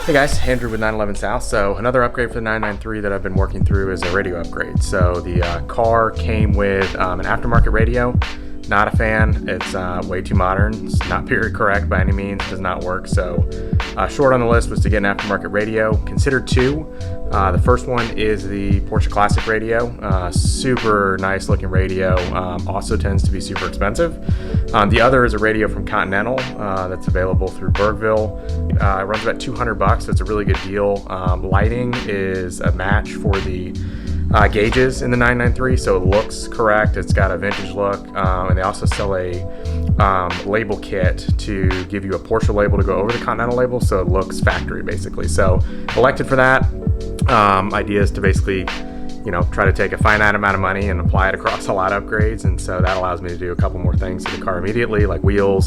Hey guys, Andrew with 911 South. So another upgrade for the 993 that I've been working through is a radio upgrade. So the car came with an aftermarket radio. Not a fan. It's way too modern. It's not period correct by any means. Does not work. So short on the list was to get an aftermarket radio. Considered two. The first one is the Porsche Classic radio. Super nice looking radio. Also tends to be super expensive. The other is a radio from Continental that's available through Bergville. It runs about $200, so it's a really good deal. Lighting is a match for the gauges in the 993, so it looks correct. It's got a vintage look, and they also sell a label kit to give you a Porsche label to go over the Continental label, so it looks factory basically. So elected for that. Idea is to basically, try to take a finite amount of money and apply it across a lot of upgrades, and so that allows me to do a couple more things to the car immediately, like wheels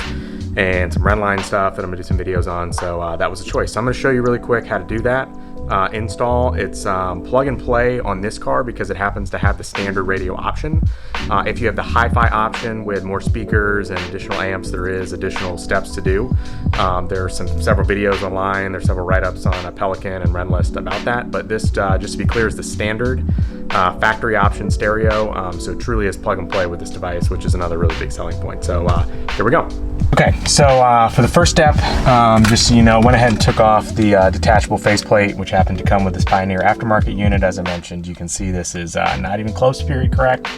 and some Redline stuff that I'm gonna do some videos on. So that was a choice. So I'm gonna show you really quick how to do that. Install. It's plug and play on this car because it happens to have the standard radio option. If you have the hi-fi option with more speakers and additional amps, there is additional steps to do. There are several videos online. There's several write-ups on Pelican and Renlist about that, but this, just to be clear, is the standard factory option stereo. So it truly is plug and play with this device, which is another really big selling point. So here we go. Okay, so for the first step, just so you know, went ahead and took off the detachable faceplate, which happened to come with this Pioneer aftermarket unit. As I mentioned, you can see this is not even close to period correct.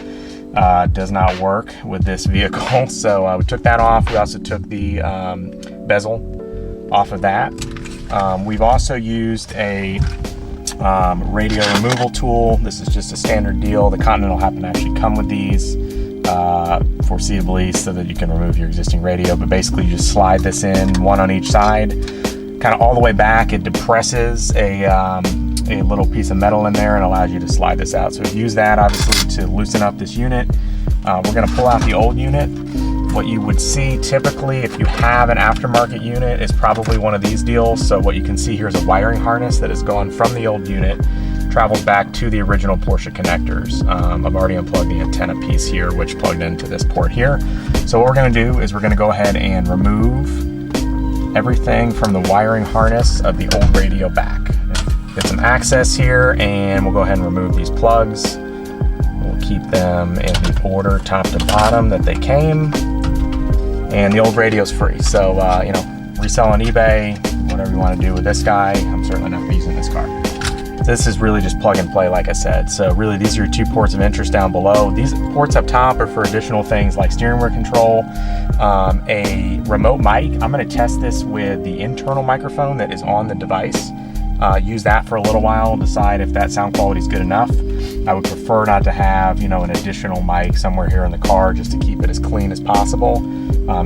Does not work with this vehicle. So we took that off. We also took the bezel off of that. We've also used a radio removal tool. This is just a standard deal. The Continental happened to actually come with these foreseeably so that you can remove your existing radio, but basically you just slide this in, one on each side, kind of all the way back. It depresses a little piece of metal in there and allows you to slide this out. So use that obviously to loosen up this unit. We're going to pull out the old unit. What you would see typically if you have an aftermarket unit is probably one of these deals. So what you can see here is a wiring harness that is going from the old unit, travels back to the original Porsche connectors. I've already unplugged the antenna piece here, which plugged into this port here. So what we're going to do is we're going to go ahead and remove everything from the wiring harness of the old radio back. Get some access here, and we'll go ahead and remove these plugs. We'll keep them in the order top to bottom that they came. And the old radio's free. So, resell on eBay, whatever you want to do with this guy. I'm certainly not using this car. This is really just plug and play, like I said. So really, these are your two ports of interest down below. These ports up top are for additional things like steering wheel control, a remote mic. I'm going to test this with the internal microphone that is on the device. Use that for a little while, decide if that sound quality is good enough. I would prefer not to have, an additional mic somewhere here in the car just to keep it as clean as possible.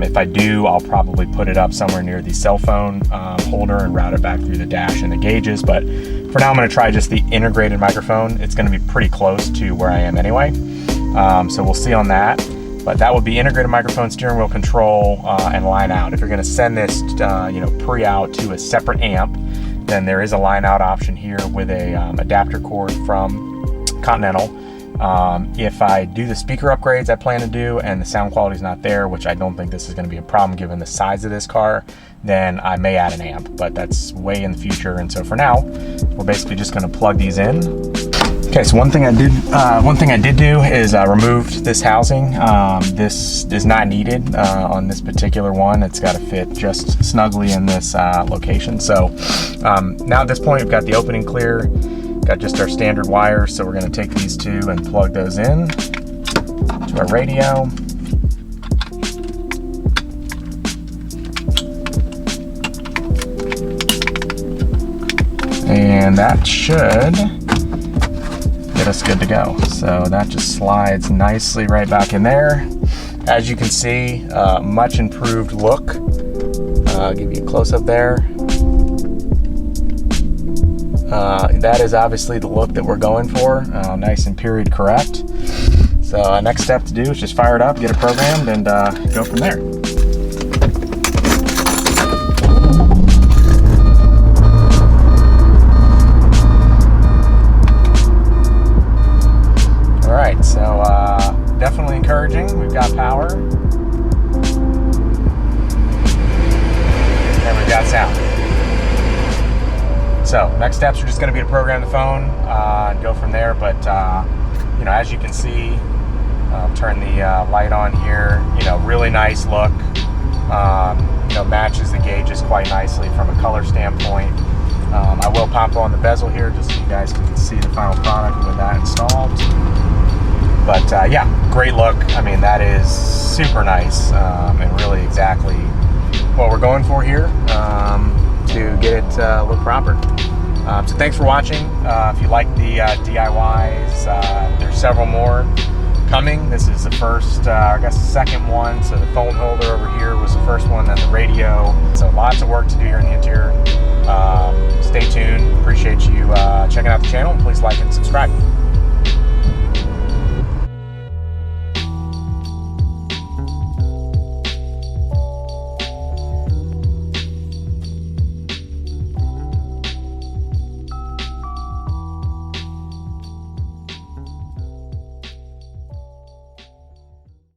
If I do, I'll probably put it up somewhere near the cell phone holder and route it back through the dash and the gauges. But for now, I'm going to try just the integrated microphone. It's going to be pretty close to where I am anyway. So we'll see on that. But that would be integrated microphone, steering wheel control, and line out. If you're going to send this, pre-out to a separate amp, then there is a line out option here with a adapter cord from Continental. If I do the speaker upgrades I plan to do and the sound quality is not there, which I don't think this is going to be a problem given the size of this car, then I may add an amp, but that's way in the future. And so for now, we're basically just going to plug these in. Okay, so one thing I did do is remove this housing. This is not needed on this particular one. It's got to fit just snugly in this location. So now at this point, we've got the opening clear, got just our standard wires. So we're going to take these two and plug those in to our radio. And that should get us good to go. So that just slides nicely right back in there. As you can see, much improved look. I'll give you a close up there. That is obviously the look that we're going for, nice and period correct. So next step to do is just fire it up, get it programmed, and go from there. Alright, so definitely encouraging. We've got power. And we've got sound. next steps are just going to be to program the phone and go from there. But you know, as you can see, I'll turn the light on here. You know, really nice look. You know, matches the gauges quite nicely from a color standpoint. I will pop on the bezel here just so you guys can see the final product with that installed. But yeah, great look. I mean, that is super nice and really exactly what we're going for here to get it look proper. So thanks for watching. If you like the DIYs, there's several more coming. This is the first, I guess the second one. So the phone holder over here was the first one, then the radio. So lots of work to do here in the interior. Stay tuned. Appreciate you checking out the channel. Please like and subscribe.